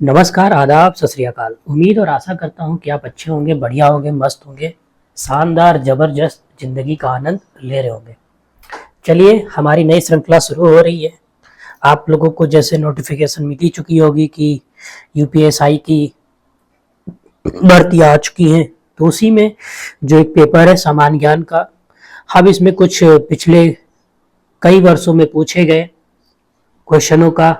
नमस्कार, आदाब, सत श्री अकाल। उम्मीद और आशा करता हूँ कि आप अच्छे होंगे, बढ़िया होंगे, मस्त होंगे, शानदार ज़बरदस्त ज़िंदगी का आनंद ले रहे होंगे। चलिए, हमारी नई श्रृंखला शुरू हो रही है। आप लोगों को जैसे नोटिफिकेशन मिल ही चुकी होगी कि यूपीएसआई की भर्ती आ चुकी हैं, तो उसी में जो एक पेपर है सामान्य ज्ञान का, हम इसमें कुछ पिछले कई वर्षों में पूछे गए क्वेश्चनों का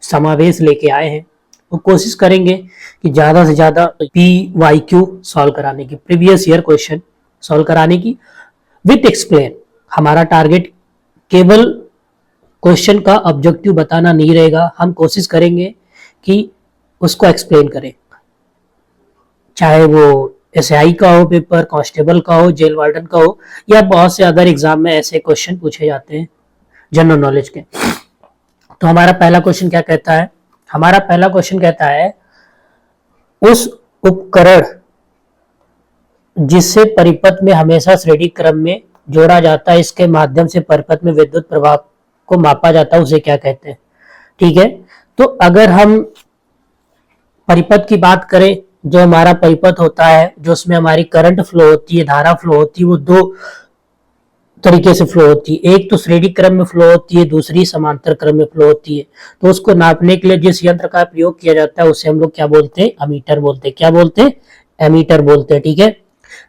समावेश लेके आए हैं। वो कोशिश करेंगे कि ज़्यादा से ज़्यादा PYQ सॉल्व कराने की, प्रीवियस ईयर क्वेश्चन सॉल्व कराने की विथ एक्सप्लेन। हमारा टारगेट केवल क्वेश्चन का ऑब्जेक्टिव बताना नहीं रहेगा, हम कोशिश करेंगे कि उसको एक्सप्लेन करें, चाहे वो SAI का हो पेपर, कांस्टेबल का हो, जेल वार्डन का हो, या बहुत से अदर एग्जाम में ऐसे क्वेश्चन पूछे जाते हैं जनरल नॉलेज के। तो हमारा पहला क्वेश्चन क्या कहता है? हमारा पहला क्वेश्चन कहता है, उस उपकरण जिससे परिपथ में हमेशा श्रेणी क्रम में जोड़ा जाता है, इसके माध्यम से परिपथ में विद्युत प्रभाव को मापा जाता है, उसे क्या कहते हैं? ठीक है, तो अगर हम परिपथ की बात करें, जो हमारा परिपथ होता है, जो उसमें हमारी करंट फ्लो होती है, धारा फ्लो होती है, वो दो तरीके से फ्लो होती है। एक तो श्रेणी क्रम में फ्लो होती है, दूसरी समांतर क्रम में फ्लो होती है। तो उसको नापने के लिए जिस यंत्र का प्रयोग किया जाता है उसे हम लोग क्या बोलते हैं? एमीटर बोलते हैं। क्या बोलते हैं? एमीटर बोलते हैं। ठीक है,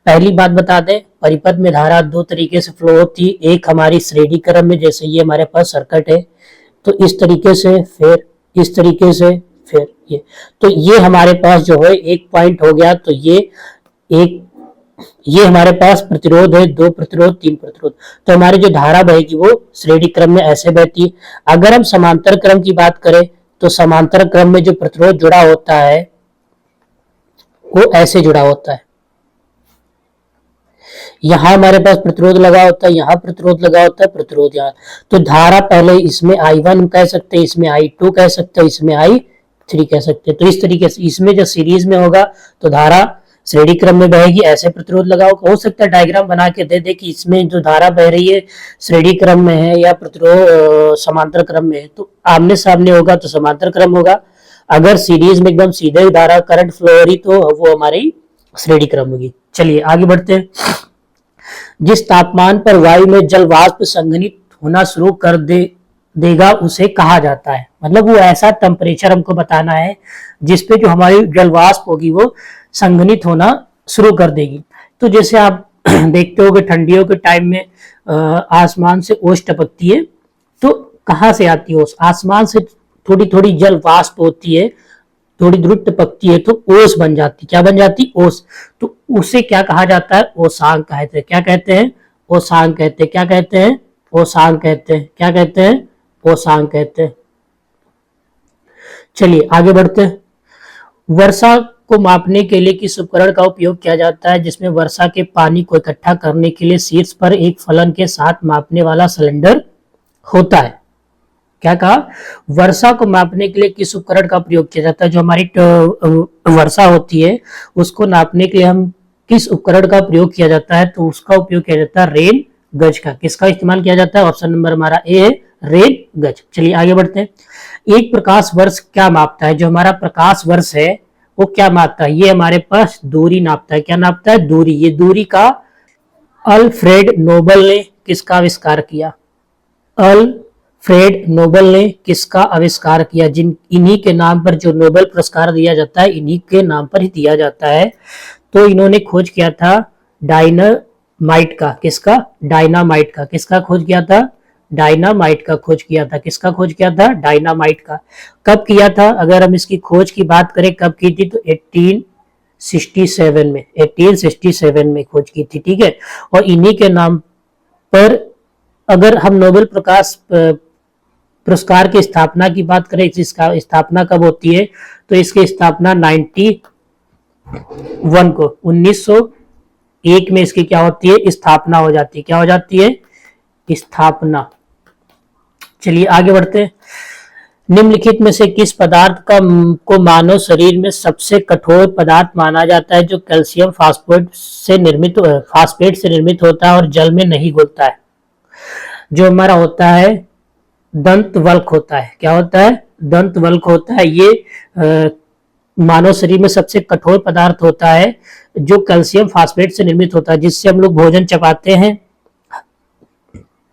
पहली बात बता दें, परिपथ में धारा दो तरीके से फ्लो होती है। एक हमारी श्रेणी क्रम में, जैसे ये हमारे पास सर्किट है, तो इस तरीके से, फिर इस तरीके से, फिर ये। तो ये हमारे पास जो है एक पॉइंट हो गया। तो ये हमारे पास प्रतिरोध है, दो प्रतिरोध, तीन प्रतिरोध। तो हमारी जो धारा बहेगी वो श्रेणी क्रम में ऐसे बहती है। अगर हम समांतर क्रम की बात करें, तो समांतर क्रम में जो प्रतिरोध जुड़ा होता है वो ऐसे जुड़ा होता है। यहां हमारे पास प्रतिरोध लगा होता है, यहां प्रतिरोध लगा होता है, प्रतिरोध यहाँ। तो धारा पहले इसमें I1 कह सकते हैं, इसमें I2 कह सकते हैं, इसमें I3 कह सकते हैं। तो इस तरीके से इसमें जो सीरीज में होगा तो धारा श्रेणी क्रम में बहेगी, ऐसे प्रतिरोध लगा हो सकता है डायग्राम बना के दे दे कि इसमें जो धारा बह रही है श्रेणी क्रम में है या प्रतिरोध समांतर क्रम में है। तो आमने सामने होगा तो समांतर क्रम होगा, अगर सीरीज में एकदम सीधे धारा करंट फ्लो हो रही तो वो हमारी श्रेणी क्रम होगी। चलिए आगे बढ़ते हैं। जिस तापमान पर वायु में जल वाष्प संघनित होना शुरू कर देगा उसे कहा जाता है। मतलब वो ऐसा टेम्परेचर हमको बताना है जिसपे जो हमारी जल वाष्प होगी वो संघनित होना शुरू कर देगी। तो जैसे आप देखते हो कि ठंडियों के टाइम में आसमान से ओस टपकती है, तो कहाँ से आती है ओस? आसमान से थोड़ी थोड़ी जल वाष्प होती है, थोड़ी दूर टपकती है तो ओस बन जाती। क्या बन जाती? ओस। तो उसे क्या कहा जाता है? ओसांक कहते हैं। क्या कहते हैं? ओसांक कहते हैं। क्या कहते हैं? ओसांक कहते हैं। क्या कहते हैं? ओसांक कहते हैं। चलिए आगे बढ़ते हैं। वर्षा को मापने के लिए किस उपकरण का उपयोग किया जाता है जिसमें वर्षा के पानी को इकट्ठा करने के लिए शीर्ष पर एक फलन के साथ मापने वाला सिलेंडर होता है? क्या कहा? वर्षा को मापने के लिए किस उपकरण का प्रयोग किया जाता है? जो हमारी वर्षा होती है उसको नापने के लिए हम किस उपकरण का प्रयोग किया जाता है? तो उसका उपयोग किया जाता है रेन गज का। किसका इस्तेमाल किया जाता है? ऑप्शन नंबर हमारा ए है, रेन गज। चलिए आगे बढ़ते हैं। एक प्रकाश वर्ष क्या मापता है? जो हमारा प्रकाश वर्ष है वो क्या मापता है? ये हमारे पास दूरी नापता है। क्या नापता है? दूरी। ये दूरी का अल्फ्रेड नोबल ने किसका आविष्कार किया? अल्फ्रेड नोबल ने किसका आविष्कार किया? इन्हीं के नाम पर जो नोबेल पुरस्कार दिया जाता है इन्हीं के नाम पर ही दिया जाता है। तो इन्होंने खोज किया था डायनामाइट का। किसका? डायनामाइट का। किसका खोज किया था? डायनामाइट का खोज किया था। किसका खोज किया था? डायनामाइट का। कब किया था? अगर हम इसकी खोज की बात करें कब की थी, तो 1867 में खोज की थी। ठीक है, और इन्हीं के नाम पर अगर हम नोबेल प्रकाश पुरस्कार की स्थापना की बात करें, इसका स्थापना कब होती है? तो इसकी स्थापना 1901 में इसकी क्या होती है? स्थापना हो जाती है। क्या हो जाती है? स्थापना। चलिए आगे बढ़ते हैं। निम्नलिखित में से किस पदार्थ को मानव शरीर में सबसे कठोर पदार्थ माना जाता है जो कैल्शियम फास्फेट से निर्मित होता है और जल में नहीं घुलता है? जो हमारा होता है दंत वल्क होता है। क्या होता है? दंत वल्क होता है। ये मानव शरीर में सबसे कठोर पदार्थ होता है जो कैल्शियम फास्फेट से निर्मित होता है, जिससे हम लोग भोजन चबाते हैं,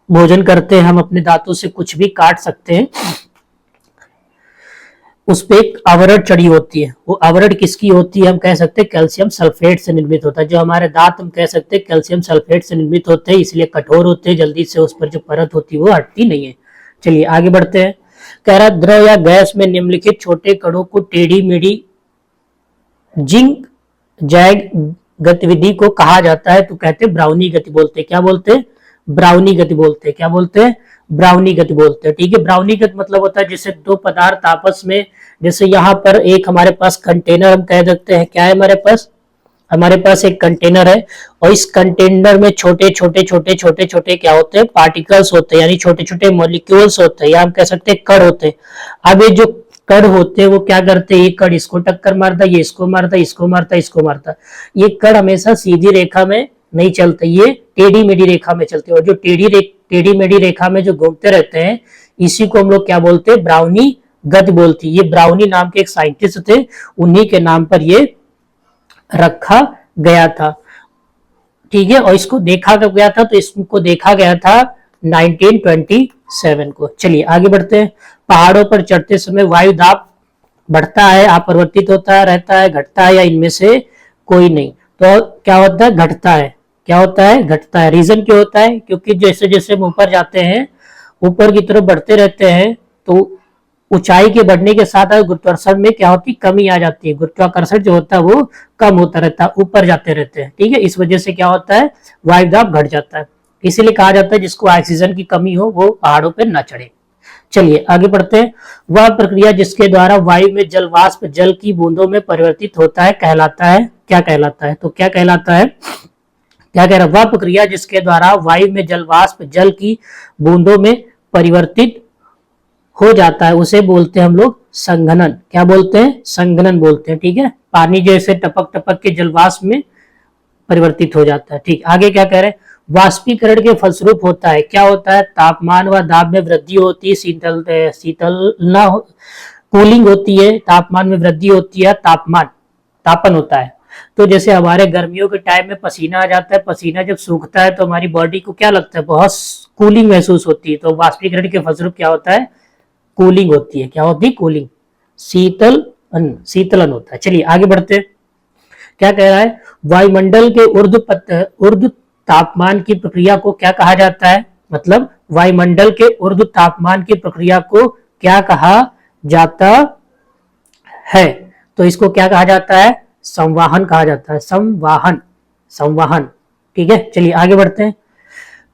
भोजन करते हैं, हम अपने दांतों से कुछ भी काट सकते हैं, उस पे एक आवरण चढ़ी होती है। वो आवरण किसकी होती है? हम कह सकते हैं कैल्शियम सल्फेट से निर्मित होता है। जो हमारे दांत हम कह सकते हैं कैल्शियम सल्फेट से निर्मित होते हैं, इसलिए कठोर होते हैं, जल्दी से उस पर जो परत होती है वो हटती नहीं है। चलिए आगे बढ़ते हैं। कह रहा द्रव या गैस में निम्नलिखित छोटे कणों को टेढ़ी मेढ़ी जिंक जैग गतिविधि को कहा जाता है, तो कहते हैं ब्राउनी गति बोलते हैं। क्या बोलते हैं? ब्राउनी गति बोलते हैं। क्या बोलते हैं? ब्राउनी गति बोलते हैं। ठीक है, ब्राउनी गति मतलब होता है जैसे दो पदार्थ आपस में, जैसे यहाँ पर एक हमारे पास कंटेनर हम कह सकते हैं, क्या है हमारे पास? हमारे पास एक कंटेनर है और इस कंटेनर में छोटे छोटे छोटे छोटे छोटे क्या होते हैं? पार्टिकल्स होते हैं, यानी छोटे छोटे मॉलिक्यूल्स होते हैं, या हम कह सकते हैं कण होते हैं। अब ये जो कण होते हैं वो क्या करते हैं? ये कण इसको टक्कर मारता है, ये इसको मारता है, इसको मारता है, इसको मारता है। ये कण हमेशा सीधी रेखा में नहीं चलते, ये टेढ़ी मेढ़ी रेखा में चलते हैं, और जो टेढ़ी मेढ़ी रेखा में जो घूमते रहते हैं इसी को हम लोग क्या बोलते हैं? ब्राउनी गति बोलती है। ये ब्राउनी नाम के एक साइंटिस्ट थे, उन्हीं के नाम पर ये रखा गया था। ठीक है, और इसको देखा कब गया था? तो इसको देखा गया था 1927 को। चलिए आगे बढ़ते हैं। पहाड़ों पर चढ़ते समय वायु दाब बढ़ता है, अपरिवर्तित होता रहता है, घटता है, या इनमें से कोई नहीं? तो क्या होता है? घटता है। क्या होता है? घटता है। रीजन क्या होता है? क्योंकि जैसे जैसे हम ऊपर जाते हैं, ऊपर की तरफ बढ़ते रहते हैं, तो ऊंचाई के बढ़ने के साथ गुरुत्वाकर्षण में क्या होती? कमी आ जाती है। गुरुत्वाकर्षण जो होता है वो कम होता रहता है, ऊपर जाते रहते हैं। ठीक है, इस वजह से क्या होता है? वायु दाब घट जाता है। इसीलिए कहा जाता है जिसको ऑक्सीजन की कमी हो वो पहाड़ों पर न चढ़े। चलिए आगे बढ़ते हैं। वह प्रक्रिया जिसके द्वारा वायु में जल वाष्प जल की बूंदों में परिवर्तित होता है कहलाता है, क्या कहलाता है? तो क्या कहलाता है? क्या कह रहा है? वह प्रक्रिया जिसके द्वारा वायु में जल वाष्प जल की बूंदों में परिवर्तित हो जाता है उसे बोलते हैं हम लोग संघनन। क्या बोलते हैं? संघनन बोलते हैं। ठीक है, पानी जैसे टपक टपक के जलवाष्प में परिवर्तित हो जाता है। ठीक, आगे क्या कह रहे हैं? वाष्पीकरण के फलस्वरूप होता है, क्या होता है? तापमान व दाब में वृद्धि होती है, शीतलना कूलिंग होती है, तापमान में वृद्धि होती है, तापन होता है। तो जैसे हमारे गर्मियों के टाइम में पसीना आ जाता है, पसीना जब सूखता है तो हमारी बॉडी को क्या लगता है? बहुत कूलिंग महसूस होती है। तो वाष्पीकरण के फलस्वरूप क्या होता है? कूलिंग होती है। क्या होती है? कूलिंग, शीतलन होता है। चलिए आगे बढ़ते हैं। क्या कह रहा है? वायुमंडल के ऊर्ध्व तापमान की प्रक्रिया को क्या कहा जाता है? मतलब वायुमंडल के ऊर्ध्व तापमान की प्रक्रिया को क्या कहा जाता है? तो इसको क्या कहा जाता है? संवाहन कहा जाता है। संवाहन। ठीक है, चलिए आगे बढ़ते हैं।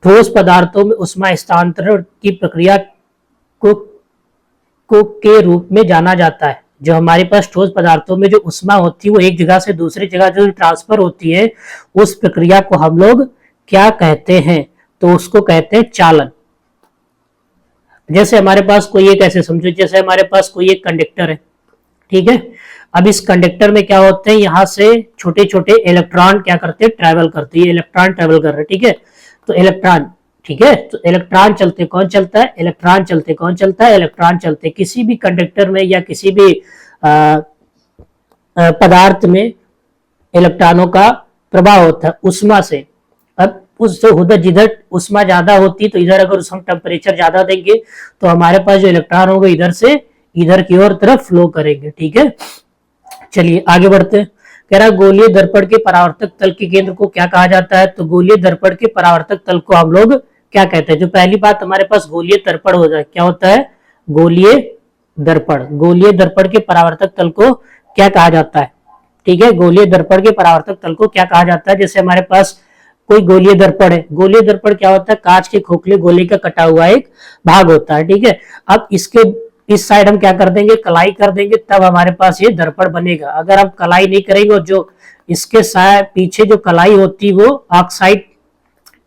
ठोस पदार्थों में ऊष्मा हस्तांतरण की प्रक्रिया को के रूप में जाना जाता है। जो हमारे पास ठोस पदार्थों में जो ऊष्मा होती है वो एक जगह से दूसरी जगह जो ट्रांसफर होती है, उस प्रक्रिया को हम लोग क्या कहते हैं? तो उसको कहते हैं चालन। जैसे हमारे पास कोई एक, ऐसे समझो जैसे हमारे पास कोई एक कंडक्टर है। ठीक है, अब इस कंडक्टर में क्या होते हैं? यहाँ से छोटे छोटे इलेक्ट्रॉन क्या करते हैं? ट्रैवल करते हैं। इलेक्ट्रॉन ट्रैवल कर रहे हैं। ठीक है, तो इलेक्ट्रॉन, ठीक है, तो इलेक्ट्रॉन चलते, कौन चलता है? इलेक्ट्रॉन चलते, कौन चलता है? इलेक्ट्रॉन चलते। किसी भी कंडक्टर में या किसी भी पदार्थ में इलेक्ट्रॉनों का प्रभाव होता है ऊष्मा से। अब उस उधर जिधर ऊष्मा ज्यादा होती है तो इधर अगर हम टेम्परेचर ज्यादा देंगे तो हमारे पास जो इलेक्ट्रॉन होंगे इधर से इधर की ओर तरफ फ्लो करेंगे। ठीक है, चलिए आगे बढ़ते हैं। कह रहा गोलीय दर्पण के परावर्तक तल के केंद्र को क्या कहा जाता है? तो गोलीय दर्पण के परावर्तक तल को हम लोग क्या कहते हैं? जो पहली बात हमारे पास गोलीय दर्पण हो जाए, क्या होता है? गोलीय दर्पण। गोलीय दर्पण के परावर्तक तल को क्या कहा जाता है? ठीक है, गोलीय दर्पण के परावर्तक तल को क्या कहा जाता है? जैसे हमारे पास कोई गोलीय दर्पण है। गोलीय दर्पण क्या होता है? कांच के खोखले गोले का कटा हुआ एक भाग होता है। ठीक है, अब इसके इस साइड हम क्या कर देंगे? कलाई कर देंगे, तब हमारे पास ये दर्पण बनेगा। अगर हम कलाई नहीं करेंगे और जो इसके पीछे जो कलाई होती है वो ऑक्साइड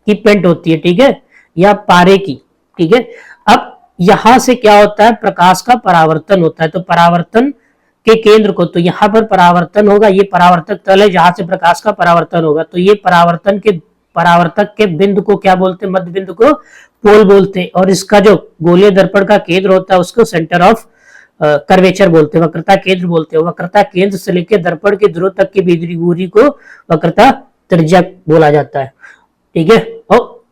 की पेंट होती है। ठीक है, या पारे की। ठीक है, अब यहां से क्या होता है? प्रकाश का परावर्तन होता है। तो परावर्तन के केंद्र को, तो यहाँ पर परावर्तन होगा, ये परावर्तक तल है जहां से प्रकाश का परावर्तन होगा। तो ये परावर्तक के बिंदु को क्या बोलते हैं? मध्य बिंदु को पोल बोलते हैं। और इसका जो गोलीय दर्पण का केंद्र होता है उसको सेंटर ऑफ कर्वेचर बोलते हैं, वक्रता केंद्र बोलते हैं। वक्रता केंद्र से लेकर दर्पण के ध्रुव तक की दूरी को वक्रता त्रिज्या बोला जाता है। ठीक है, और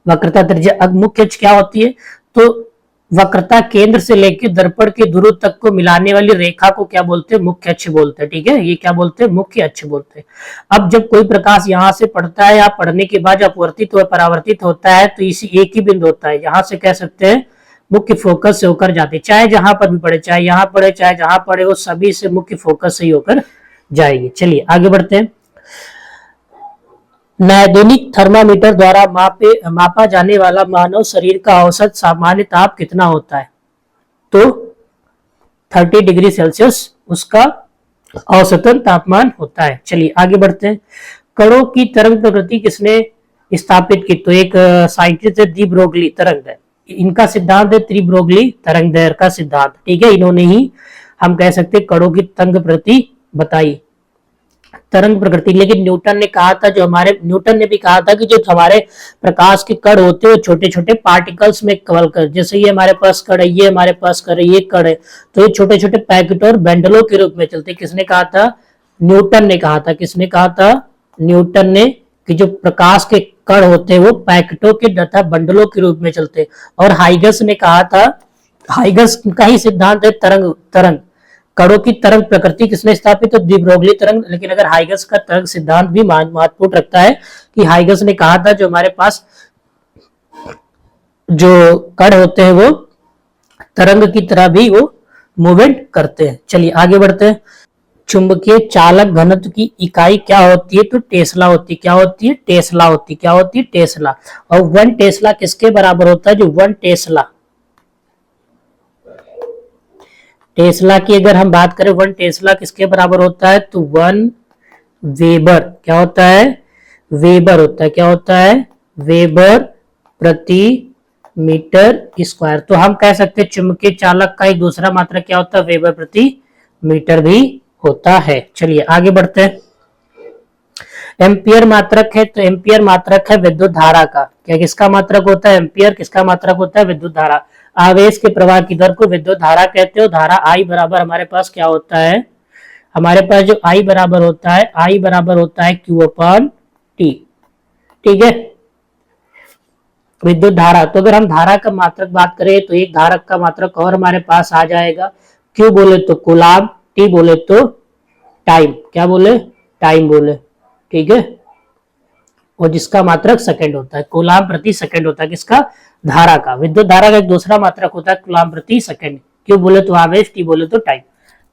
वक्रता त्रिज्या। अब मुख्य अक्ष क्या होती है, तो वक्रता केंद्र से लेकर दर्पण के ध्रुव तक को मिलाने वाली रेखा को क्या बोलते हैं, मुख्य अक्ष बोलते हैं। ठीक है, ये क्या बोलते हैं, मुख्य अक्ष बोलते हैं। अब जब कोई प्रकाश यहाँ से पड़ता है या पड़ने के बाद अपवर्तित व परावर्तित होता है तो इसी एक ही बिंदु होता है, यहाँ से कह सकते हैं मुख्य फोकस से होकर जाते, चाहे जहां पर भी पड़े, चाहे यहाँ पड़े चाहे जहां पड़े, वो सभी से मुख्य फोकस से ही होकर जाएगी। चलिए आगे बढ़ते हैं। नैदानिक थर्मामीटर द्वारा मापा जाने वाला मानव शरीर का औसत सामान्य ताप कितना होता है, तो 30 डिग्री सेल्सियस उसका औसतन तापमान होता है। चलिए आगे बढ़ते हैं। कणों की तरंग प्रकृति किसने स्थापित की, तो एक साइंटिस्ट है दी ब्रोगली तरंग, इनका सिद्धांत है दी ब्रोगली तरंग दैर्घ्य का सिद्धांत। ठीक है, इन्होंने ही हम कह सकते हैं कणों की तरंग प्रकृति बताई, तरंग प्रकृति। लेकिन न्यूटन ने कहा था, न्यूटन ने भी कहा था कि जो हमारे प्रकाश के कण होते हैं छोटे छोटे पार्टिकल्स में कवल कर, जैसे ये हमारे पास कण है, ये हमारे पास कण है, ये कण है, तो ये छोटे छोटे पैकेट और बंडलों के रूप में चलते। किसने कहा था, न्यूटन ने कहा था। किसने कहा था, न्यूटन ने, कि जो प्रकाश के कण होते हैं वो पैकेटों के तथा बंडलों के रूप में चलते। और हाइगस ने कहा था, हाइगस का ही सिद्धांत है तरंग कणों की तरंग प्रकृति किसने स्थापित, तो दी ब्रोगली तरंग। लेकिन अगर हाइगस का तरंग सिद्धांत भी महत्वपूर्ण रखता है कि हाइगस ने कहा था जो हमारे पास जो कण होते हैं वो तरंग की तरह भी वो मूवमेंट करते हैं। चलिए आगे बढ़ते हैं। चुंबकीय चालक घनत्व की इकाई क्या होती है, तो टेस्ला होती है। क्या होती है, टेस्ला होती है। क्या होती है, टेस्ला। और 1 टेस्ला किसके बराबर होता है, जो 1 टेस्ला, टेस्ला की अगर हम बात करें 1 टेस्ला किसके बराबर होता है, तो 1 वेबर। क्या होता है, वेबर होता है। क्या होता है, वेबर प्रति मीटर स्क्वायर। तो हम कह सकते हैं चुंबकीय चालक का एक दूसरा मात्रक क्या होता है, वेबर प्रति मीटर भी होता है। चलिए आगे बढ़ते हैं। एम्पियर मात्रक है, तो एम्पियर मात्रक है विद्युत धारा का। क्या किसका मात्रक होता है, एम्पियर किसका मात्रक होता है, विद्युत धारा। आवेश के प्रवाह की दर को विद्युत धारा कहते हो। धारा आई बराबर हमारे पास क्या होता है, हमारे पास जो आई बराबर होता है, आई बराबर होता है क्यू अपॉन टी। ठीक है, विद्युत धारा। तो अगर हम धारा का मात्रक बात करें तो एक धारक का मात्रक और हमारे पास आ जाएगा, क्यू बोले तो कूलाम, टी बोले तो टाइम। क्या बोले, टाइम बोले। ठीक है, और जिसका मात्रक सेकंड होता है, कूलाम प्रति सेकंड होता है किसका, धारा का। विद्युत धारा का एक दूसरा मात्रक होता है कूलाम प्रति सेकंड। क्यों बोले तो आवेश, टी बोले तो टाइम।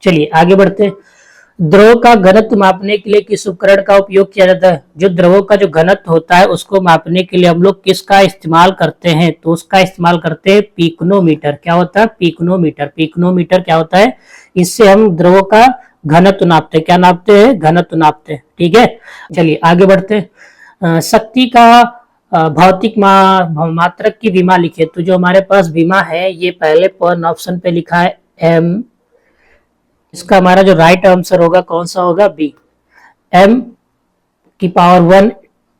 चलिए आगे बढ़ते हैं। द्रव का घनत्व मापने के लिए किस उपकरण का उपयोग किया जाता है, जो द्रवों का जो घनत्व होता है उसको मापने के लिए हम लोग किसका इस्तेमाल करते हैं, तो उसका इस्तेमाल करते हैं पिकोनोमीटर। क्या होता है, पिकोनोमीटर। पिकोनोमीटर क्या होता है, इससे हम द्रवों का घनत्व नापते हैं। क्या नापते हैं, घनत्व नापते हैं। ठीक है, चलिए आगे बढ़ते हैं। शक्ति का भौतिक मात्रक की विमा लिखे, तो जो हमारे पास विमा है ये पहले वन ऑप्शन पे लिखा है एम, इसका हमारा जो राइट आंसर होगा कौन सा होगा, बी। m की पावर 1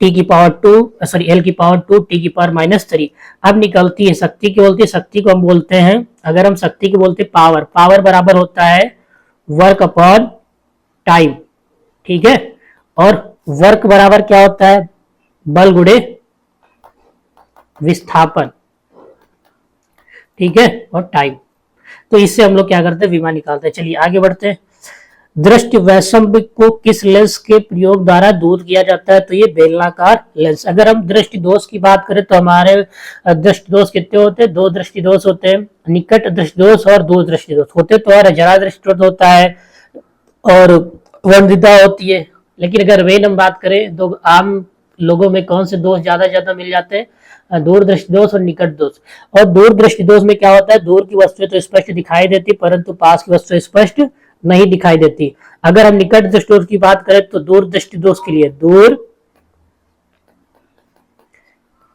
t की पावर 2 सॉरी l की पावर 2 t की पावर -3। अब निकलती है शक्ति की, बोलती है शक्ति को हम बोलते हैं, अगर हम शक्ति को बोलते हैं पावर, पावर बराबर होता है वर्क अपॉन टाइम। ठीक है, और वर्क बराबर क्या होता है, बल गुणे विस्थापन। ठीक है, और टाइम। तो इससे हम लोग क्या करते हैं, विमा निकालते हैं। चलिए आगे बढ़ते हैं। दृष्टि वैषम्य को किस लेंस के प्रयोग द्वारा दूर किया जाता है, तो ये बेलनाकार लेंस। अगर हम दृष्टि दोष की बात करें तो हमारे दृष्टि दोष कितने होते हैं, 2 दृष्टि दोष होते हैं, निकट दृष्टि दोष और दूर दृष्टि दोष होते तो, और जरा दृष्टि दोष होता है और वंदिता होती है। लेकिन अगर वेन हम बात करें तो आम लोगों में कौन से दोष ज्यादा मिल जाते हैं, दूर दृष्टि दोष और निकट दोष। और दूर दृष्टि दोष में क्या होता है, दूर की वस्तुएं तो स्पष्ट दिखाई देती परंतु पास की वस्तुएं स्पष्ट नहीं दिखाई देती। अगर हम निकट दृष्टि दोष की बात करें तो दूर दृष्टि दोष के लिए दूर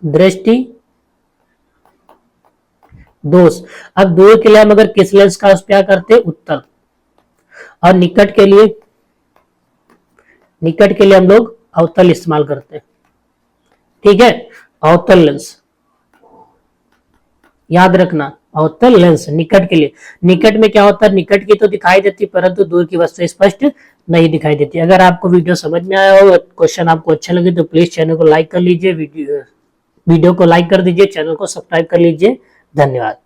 दृष्टि दोष। अब दूर के लिए हम अगर किस लेंस का उपयोग करते हैं, उत्तल। और निकट के लिए हम लोग अवतल इस्तेमाल करते हैं। ठीक है, अवतल लेंस याद रखना, अवतल लेंस निकट के लिए। निकट में क्या होता है, निकट की तो दिखाई देती परंतु दूर की वस्तु स्पष्ट नहीं दिखाई देती। अगर आपको वीडियो समझ में आया हो, क्वेश्चन आपको अच्छा लगे तो प्लीज चैनल को लाइक कर लीजिए, वीडियो को लाइक कर दीजिए, चैनल को सब्सक्राइब कर लीजिए। धन्यवाद।